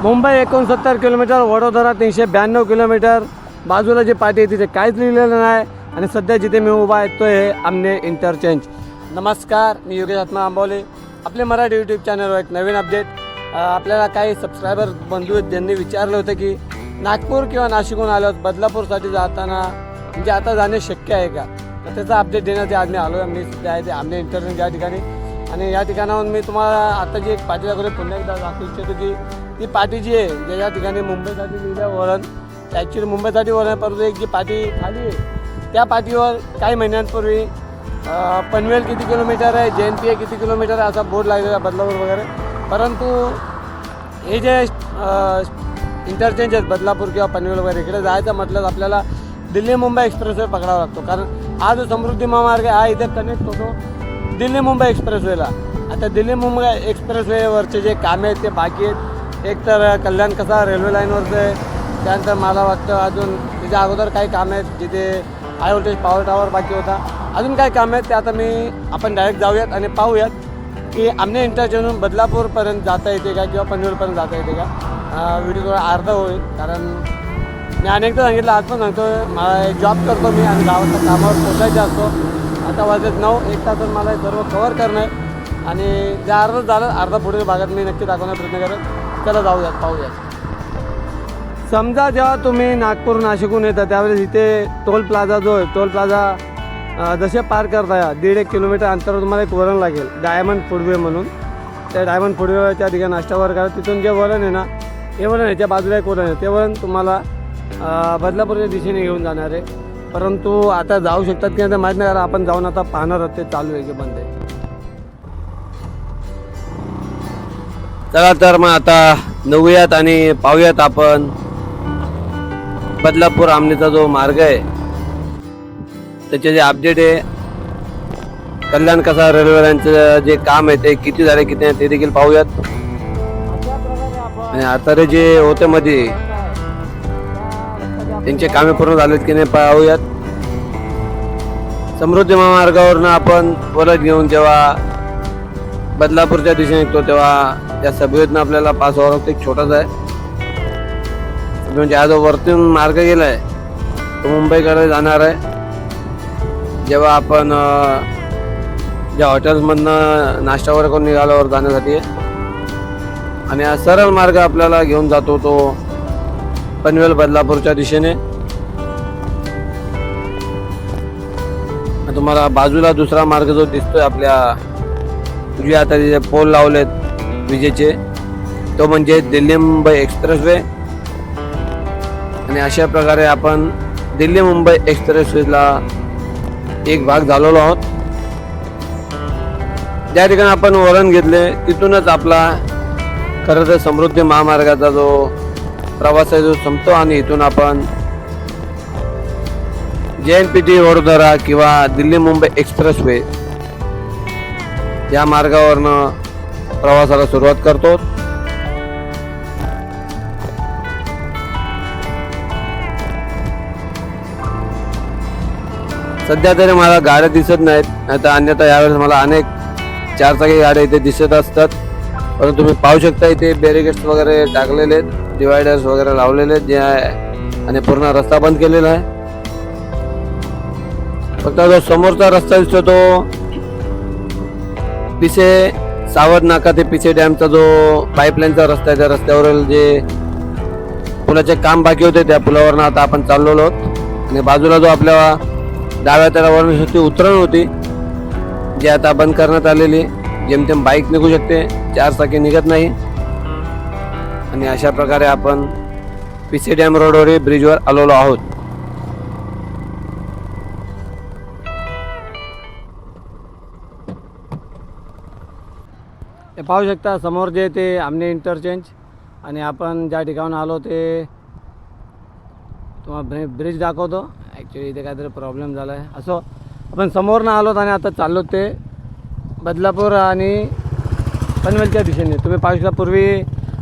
Mumbai 69 kilometre, Vadodara 392 kilometre. बाजूला जी पाटी आहे तिथे काहीच लिहिलेलं नाही. आणि सध्या जिथे मी उभा आहे तो आहे आमने इंटरचेंज. नमस्कार, मी योगेश आत्मा आंबवले. आपले मराठी यूट्यूब चॅनलवर एक नवीन अपडेट. आपल्याला काही सबस्क्रायबर बंधू आहेत ज्यांनी विचारलं होतं की नागपूर किंवा नाशिकहून आलो बदलापूरसाठी जाताना म्हणजे आता जाणे शक्य आहे का. तर त्याचा अपडेट देण्यासाठी आज मी आलो आहे. मी सध्या आहे ते आमने इंटरचेंज या ठिकाणी. आणि या ठिकाणाहून मी तुम्हाला आता जी एक पाटी दाखवली पुन्हा एकदा दाखवू इच्छितो की ती पाटी जी आहे ज्या ठिकाणी मुंबईसाठी लिहिलं वळण, ॲक्च्युली मुंबईसाठी वळण, परंतु एक जी पाटी खाली आहे त्या पाटीवर काही महिन्यांपूर्वी पनवेल किती किलोमीटर आहे, JNPA किती किलोमीटर आहे असा बोर्ड लागलेला बदलापूर वगैरे. परंतु हे जे इंटरचेंज आहेत बदलापूर किंवा पनवेल वगैरे इकडे जायचं म्हटलं तर आपल्याला दिल्ली मुंबई एक्सप्रेसवे पकडावा लागतो. कारण हा जो समृद्धी महामार्ग आहे हा इथे कनेक्ट होतो दिल्ली मुंबई एक्सप्रेसवेला. आता दिल्ली मुंबई एक्सप्रेसवेवरचे जे कामे आहेत ते बाकी आहेत. एक तर कल्याण कसा रेल्वे लाईनवरचं आहे, त्यानंतर मला वाटतं अजून त्याच्या अगोदर काही कामं आहेत जिथे हाय व्होल्टेज पॉवर टॉवर बाकी होता. अजून काही कामं आहेत ते आता आपण डायरेक्ट जाऊयात आणि पाहूयात की आमने इंटरचेंजहून बदलापूरपर्यंत जाता येते का किंवा पनवेलपर्यंत जाता येते का. व्हिडिओ थोडा अर्धा होईल कारण मी अनेकदा सांगितलं, आज पण सांगतो मला जॉब करतो मी आणि गावाच्या कामावर पोचायचं असतो. आता वाजत 9, 1 तासात मला सर्व कवर करणं आहे आणि जे अर्धं झालं अर्धा पुढील भागात मी नक्की दाखवण्याचा प्रयत्न करेन. चला जाऊयात पाहूयात. समजा जेव्हा तुम्ही नागपूर नाशिकहून येता त्यावेळेस इथे टोल प्लाझा जो आहे टोल प्लाझा जसे पार करता 1.5 किलोमीटर अंतरावर तुम्हाला एक वळण लागेल डायमंड फूडवे म्हणून. त्या डायमंड फूडवेच्या ठिकाणी नाश्ता वगैरे करा. तिथून जे वळण आहे ना हे वळण आहे, त्या बाजूला एक वळण आहे, ते वळण तुम्हाला बदलापूरच्या दिशेने घेऊन जाणार आहे. परंतु आता जाऊ शकतात की नाही माहीत नाही, कारण आपण जाऊन आता पाहणार आहोत ते चालू आहे की बंद आहे. चला तर मग आता नवूयात आणि पाहूयात आपण बदलापूर आमनेचा जो मार्ग आहे त्याचे जे अपडेट आहे, कल्याण कसा रेल्वे लाईनचं जे काम आहे ते किती झाले किती नाही ते देखील पाहूयात. आणि आता जे होते मध्ये त्यांचे कामे पूर्ण झालेत की नाही पाहूयात. समृद्धी महामार्गावरनं आपण वळण घेऊन जेव्हा बदलापूरच्या दिशेने निघतो तेव्हा या सभेतनं आपल्याला पास व्हावं लागतं. एक छोटासा आहे म्हणजे हा जो वरतून मार्ग गेला आहे तो मुंबईकडे जाणार आहे. जेव्हा आपण ज्या हॉटेल्समधनं नाश्ता वगैरे करून निघाल्यावर जाण्यासाठी आहे. आणि हा सरळ मार्ग आपल्याला घेऊन जातो तो पनवेल बदलापूरच्या दिशेने. तुम्हाला बाजूला दुसरा मार्ग जो दिसतोय आपल्या जे आता जे पोल लावलेत विजेचे तो म्हणजे दिल्ली मुंबई एक्सप्रेसवे. आणि अशा प्रकारे आपण दिल्ली मुंबई एक्सप्रेसवेला एक भाग झालेलो आहोत. ज्या ठिकाणी आपण वळण घेतले तिथूनच आपला खरं तर समृद्धी महामार्गाचा जो प्रवास आहे जो संपतो आणि इथून आपण JNPT वडोदरा किंवा दिल्ली मुंबई एक्सप्रेसवे या मार्गावरनं प्रवासाला सुरुवात करतो. सध्या तरी मला गाड्या दिसत नाहीत, नाही तर अन्यथा यावेळेस मला अनेक 4 चाकी गाड्या इथे दिसत असतात. परंतु तुम्ही पाहू शकता इथे बॅरिकेड्स वगैरे टाकलेले आहेत, डिवायडर्स वगैरे लावलेले आहेत जे आहे आणि पूर्ण रस्ता बंद केलेला आहे. फक्त जो समोरचा रस्ता दिसतो तो पिसे सावध नाका ते पिसे डॅमचा जो पाईपलाईनचा रस्ता आहे त्या रस्त्यावरील जे पुलाचे काम बाकी होते त्या पुलावरनं आता आपण चाललेलो आहोत. आणि बाजूला जो आपल्या डाव्या तळावरून उतरण होती जी आता बंद करण्यात आलेली. जेमतेम बाईक निघू शकते, 4 चाकी निघत नाही. आणि अशा प्रकारे आपण पिसे डॅम रोडवर ब्रिजवर आलेलो आहोत. हे पाहू शकता समोर जे ते आमने इंटरचेंज. आणि आपण ज्या ठिकाणी आलो ते तुम्हाला ब्रिज दाखवतो. ॲक्च्युली इथे काहीतरी प्रॉब्लेम झाला आहे. असो आपण समोरनं आलोत आणि आता चाललो ते बदलापूर आणि पनवेलच्या दिशेने. तुम्ही पाहू शकता पूर्वी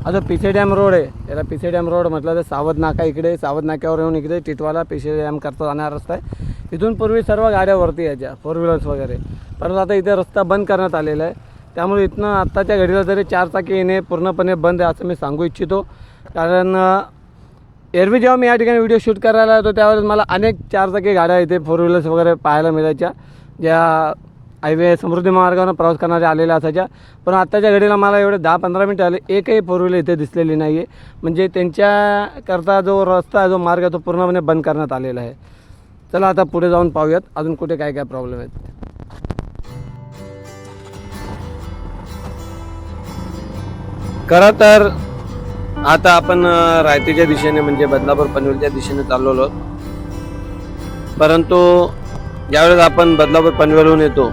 हा जो पिसे डॅम रोड आहे त्याला पिसे डॅम रोड म्हटलं तर सावध नाका इकडे, सावध नाक्यावर येऊन इकडे टिटवाला पिसे डॅम करता जाणारा रस्ता आहे. इथून पूर्वी सर्व गाड्या वरती यायच्या 4 व्हीलर्स वगैरे. परंतु आता इथे रस्ता बंद करण्यात आलेला आहे. त्यामुळे इथनं आत्ताच्या घडीला तरी 4 चाकी येणे पूर्णपणे बंद आहे असं मी सांगू इच्छितो. कारण एरवी जेव्हा मी या ठिकाणी व्हिडिओ शूट करायला होतो त्यावेळेस मला अनेक 4 चाकी गाड्या इथे 4 व्हीलर्स वगैरे पाहायला मिळायच्या, ज्या हायवे समृद्धी मार्गावरून प्रवास करणाऱ्या आलेल्या असायच्या. पण आत्ताच्या घडीला मला एवढे 10-15 मिनटं आले एकही 4 व्हीलर इथे दिसलेली नाही आहे. म्हणजे त्यांच्याकरता जो रस्ता आहे, जो मार्ग आहे, तो पूर्णपणे बंद करण्यात आलेला आहे. चला आता पुढे जाऊन पाहूयात अजून कुठे काय काय प्रॉब्लेम आहेत. खरं तर आता आपण रायतेच्या दिशेने म्हणजे बदलापूर पनवेलच्या दिशेने चाललेलो आहोत. परंतु ज्यावेळेस आपण बदलापूर पनवेलहून येतो,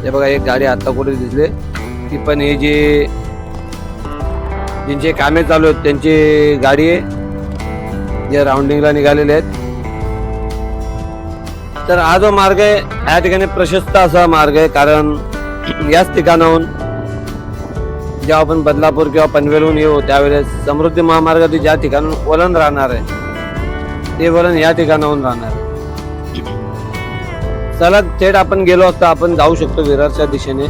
हे बघा एक गाडी आता कुठे दिसले, ती पण हे जे ज्यांचे कामे चालू आहेत त्यांची गाडी आहे, जे राऊंडिंगला निघालेले आहेत. तर हा जो मार्ग आहे या ठिकाणी प्रशस्त असा मार्ग आहे. कारण याच ठिकाणाहून जेव्हा आपण बदलापूर किंवा पनवेलहून येऊ त्यावेळेस समृद्धी महामार्गातील ज्या ठिकाणून वळण राहणार आहे ते वळण या ठिकाणाहून राहणार आहे. चला थेट आपण गेलो असतो, आपण जाऊ शकतो विरारच्या दिशेने.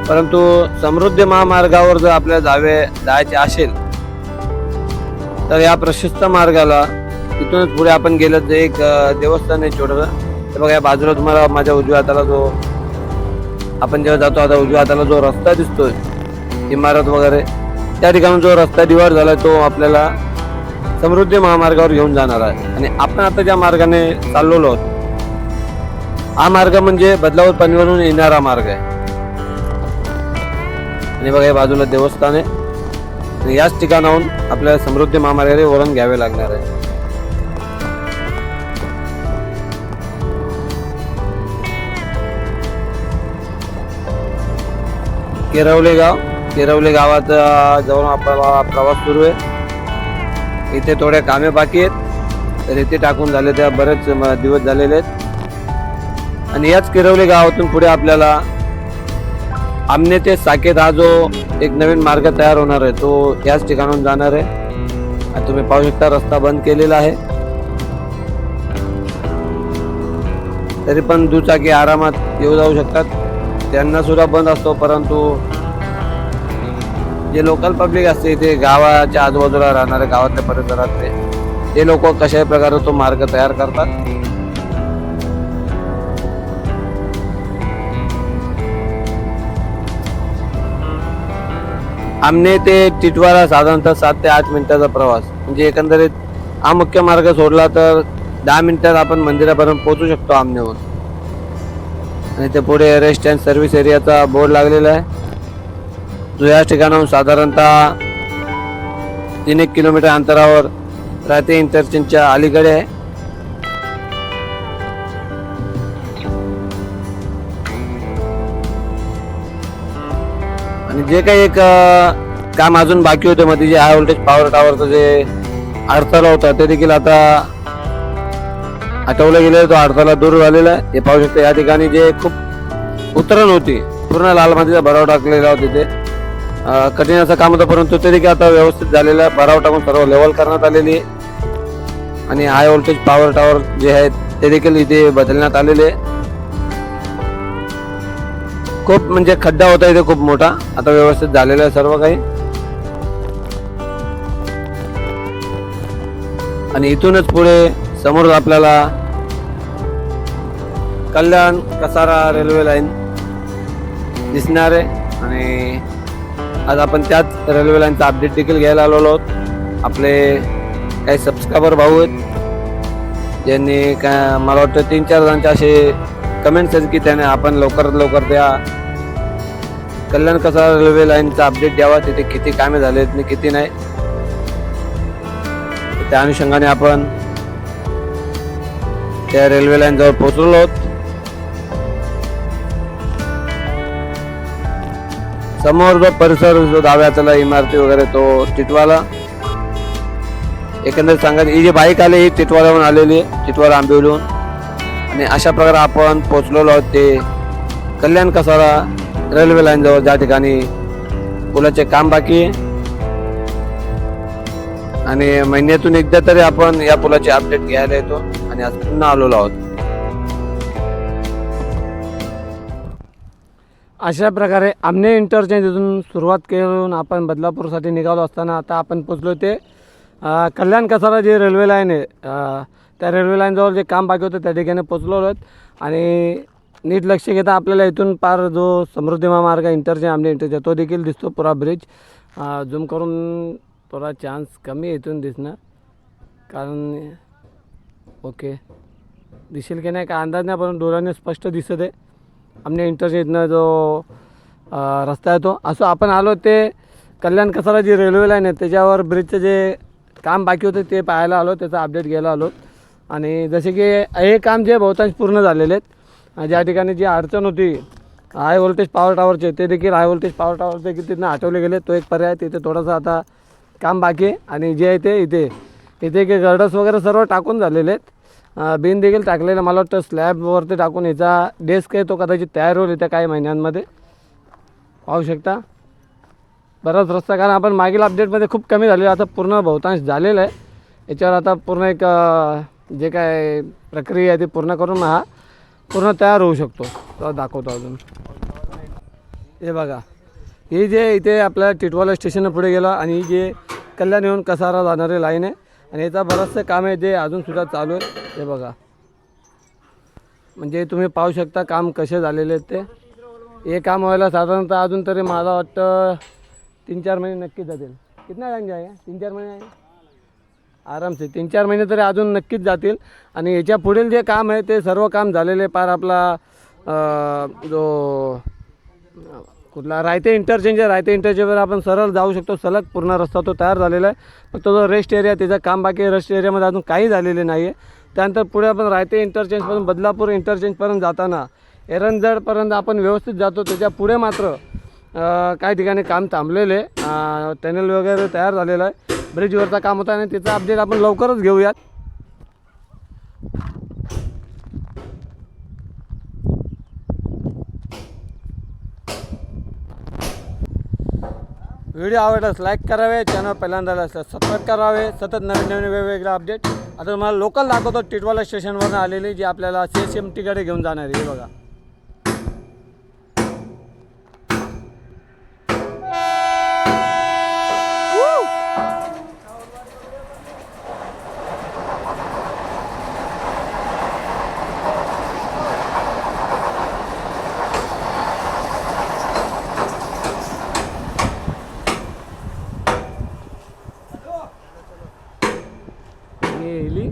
परंतु समृद्धी महामार्गावर जर आपल्याला जायचे असेल तर या प्रशस्त मार्गाला तिथूनच पुढे आपण गेलं तर एक देवस्थान आहे छोटंसं. तर बघा या बाजूला तुम्हाला माझ्या उजव्या हाताला जो आपण जेव्हा जातो आता उजव्या हाताला जो रस्ता दिसतोय, इमारत वगैरे, त्या ठिकाणी जो रस्ता डिवाइड झाला तो आपल्याला समृद्धी महामार्गावर घेऊन जाणार आहे. आणि आपण आता ज्या मार्गाने चाललेलो आहोत हा मार्ग म्हणजे बदलापूर पनवेलहून येणारा मार्ग आहे. आणि बघा या बाजूला देवस्थान आहे आणि याच ठिकाणाहून आपल्याला समृद्धी महामार्गाने वळण घ्यावे लागणार आहे. केरवले गावात जाऊन आपला प्रवास सुरू आहे. इथे थोड्या कामे बाकी आहेत, रेती टाकून झाले त्या बरेच दिवस झालेले आहेत. आणि याच केरवले गावातून पुढे आपल्याला आमने ते साकेत हा जो एक नवीन मार्ग तयार होणार आहे तो याच ठिकाणाहून जाणार आहे. आणि तुम्ही पाहू शकता रस्ता बंद केलेला आहे, तरी पण दुचाकी आरामात येऊ जाऊ शकतात. त्यांना सुद्धा बंद असतो. परंतु जे लोकल पब्लिक असते इथे गावाच्या आजूबाजूला राहणारे गावातल्या परिसरातले ते लोक कशाही प्रकारे तो मार्ग तयार करतात. आमने ते टिटवाळा साधारणतः 7 ते 8 मिनिटाचा प्रवास. म्हणजे एकंदरीत हा मुख्य मार्ग सोडला तर 10 मिनिटात आपण मंदिरापर्यंत पोहोचू शकतो आमनेहून. आणि ते पुढे रेस्ट अँड सर्व्हिस एरियाचा बोर्ड लागलेला आहे, जो या ठिकाणाहून साधारणतः 3-1 किलोमीटर अंतरावर राहते इंटरचेंजच्या अलीकडे आहे. आणि जे काही एक काम अजून बाकी होते मध्ये जे हाय व्होल्टेज पॉवर टॉवरचं जे अडथळा होता ते देखील आता हटवलं गेलं, तो अडथळा दूर झालेला आहे. हे पाहू शकता या ठिकाणी जे खूप उतरण होती, पूर्ण लाल मातीचा भराव टाकलेला होता, तिथे कठीण असं काम होतं. परंतु ते देखील आता व्यवस्थित झालेलं आहे, भराव टाकून सर्व लेवल करण्यात आलेली आहे. आणि हाय व्होल्टेज पॉवर टॉवर जे आहेत ते देखील इथे बदलण्यात आलेले आहे. खूप म्हणजे खड्डा होता इथे खूप मोठा, आता व्यवस्थित झालेलं आहे सर्व काही. आणि इथूनच पुढे समोर आपल्याला कल्याण कसारा रेल्वे लाईन दिसणार आहे. आणि आज आपण त्याच रेल्वे लाईनचा अपडेट देखील घ्यायला आलेलो आहोत. आपले काही सबस्क्रायबर भाऊ आहेत ज्यांनी मला वाटतं 3-4 जणांचे असे कमेंट्स आहेत की त्याने आपण लवकरात लवकर त्या कल्याण कसारा रेल्वे लाईनचा अपडेट द्यावा, तिथे किती कामे झालेत आणि किती नाही. त्या अनुषंगाने आपण त्या रेल्वे लाईन जवळ पोहोचलो आहोत. समोर जो परिसर जो डाव्यातला इमारती वगैरे तो टिटवाळा. एकंदरीत सांगायचं ही जी बाईक आली ही टिटवाळाहून आलेली आहे, टिटवाळा आंबिवलीहून. आणि अशा प्रकारे आपण पोहोचलेलो आहोत ते कल्याण कसारा रेल्वे लाईन जवळ, ज्या ठिकाणी पुलाचे काम बाकी आहे. आणि महिन्यातून एकदा तरी आपण या पुलाचे अपडेट घ्यायला येतो आणि आज पुन्हा आलेलो आहोत. अशा प्रकारे आमने इंटरचेंज इथून सुरुवात करून आपण बदलापूरसाठी निघालो असताना आता आपण पोचलो ते कल्याण कसारा जे रेल्वे लाईन आहे त्या रेल्वे लाईनजवळ जे काम बाकी होतं त्या ठिकाणी पोचलो आहोत आणि नीट लक्ष घेता आपल्याला इथून पार जो समृद्धी महामार्ग इंटरचेंज आमने इंटरचेंज तो देखील दिसतो पुरा ब्रिज झूम करून थोडा चान्स कमी आहे इथून दिसणं कारण ओके दिसेल की नाही का अंदाज नाही पण डोळ्याने स्पष्ट दिसत आहे आमने इंटरचेंजनं जो रस्ता आहे तो असं आपण आलो ते कल्याण कसारा जी रेल्वे लाईन आहे त्याच्यावर ब्रिजचं जे काम बाकी होते ते पाहायला आलो त्याचा अपडेट घ्यायला आलो आणि जसे की हे काम जे बहुतांश पूर्ण झालेले आहेत ज्या ठिकाणी जी अडचण होती हाय व्होल्टेज पॉवर टॉवरचे ते देखील हाय व्होल्टेज पॉवर टॉवर देखील तिथनं हटवले गेले तो एक पर्याय तिथे थोडंसं आता काम बाकी आहे आणि जे आहे ते इथे की गर्डर्स वगैरे सर्व टाकून झालेले आहेत बिन देखील टाकलेलं मला वाटतं स्लॅबवरती टाकून याचा डेस्क आहे तो कदाचित तयार होईल येत्या काही महिन्यांमध्ये पाहू शकता बराच रस्ता कारण आपण मागील अपडेटमध्ये खूप कमी झालेलं आता पूर्ण बहुतांश झालेलं आहे याच्यावर आता पूर्ण एक जे काय प्रक्रिया आहे ती पूर्ण करून हा पूर्ण तयार होऊ शकतो तो दाखवतो अजून हे बघा ही जे इथे आपल्या टिटवाला स्टेशन पुढे गेला आणि ही जे कल्याण येऊन कसारा जाणारी लाईन आहे आणि याचा बरंचसं काम आहे जे अजूनसुद्धा चालू आहे हे बघा म्हणजे तुम्ही पाहू शकता काम कसे झालेले आहेत ते हे काम व्हायला साधारणतः अजून तरी मला वाटतं 3-4 महिने नक्कीच जातील कितना टाइम जाएगा 3-4 महिने आहे आराम से 3-4 महिने तरी अजून नक्कीच जातील आणि याच्या पुढील जे काम आहे ते सर्व काम झालेले पार आपला जो कुठला रायते इंटरचेंज आहे रायते इंटरचेंजवर आपण सरळ जाऊ शकतो सलग पूर्ण रस्ता तो तयार झालेला आहे फक्त जो रेस्ट एरिया त्याचं काम बाकी आहे रेस्ट एरियामध्ये अजून काही झालेले नाही आहे त्यानंतर पुढे आपण रायते इंटरचेंजपासून बदलापूर इंटरचेंजपर्यंत जाताना एरंजडपर्यंत आपण व्यवस्थित जातो त्याच्या पुढे मात्र काही ठिकाणी काम थांबलेले टनेल वगैरे तयार झालेलं आहे ब्रिजवरचं काम होतं आणि त्याचा अपडेट आपण लवकरच घेऊयात व्हिडिओ आवडल्यास लाईक करावे चॅनल पहिल्यांदा असल्यास सबस्क्राईब करावे सतत नवीन नवीन वेगवेगळे अपडेट आता तुम्हाला लोकल दाखवतो टिटवाला स्टेशनवरून आलेली जी आपल्याला CSMT घेऊन जाणार आहे हे बघा गेली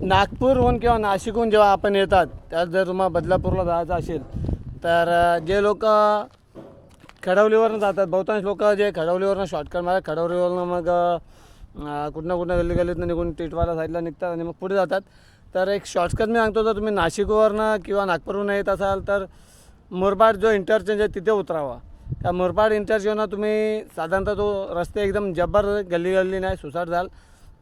नागपूरहून किंवा नाशिकहून जेव्हा आपण येतात त्यात जर तुम्हाला बदलापूरला जायचं असेल तर जे लोक खडवलीवरनं जातात बहुतांश लोक जे खडवलीवरनं शॉर्टकट मारा खडवलीवरनं मग कुठनं गल्लीतनं निघून टिटवाला साईडला निघतात आणि मग पुढे जातात तर एक शॉर्टकट मी सांगतो जर तुम्ही नाशिकवरनं किंवा नागपूरहून येत असाल तर मुरबाड जो इंटरचेंज आहे तिथे उतरावा त्या मुरबाड इंटरचेंजनं तुम्ही साधारणतः तो रस्ते एकदम जब्बर गल्ली नाही सुसाट जाल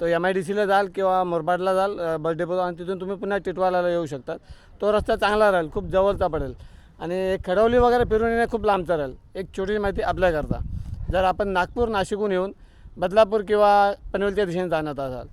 तो MIDCला जाल किंवा मुरबाडला जाल बस डेपो आणि तिथून तुम्ही पुन्हा टिटवाला येऊ शकतात तो रस्ता चांगला राहील खूप जवळचा पडेल आणि खडवली वगैरे फिरून येणे खूप लांबचा राहील एक छोटी माहिती आपल्याकरता जर आपण नागपूर नाशिकहून येऊन बदलापूर किंवा पनवेलच्या दिशेने जाणत असाल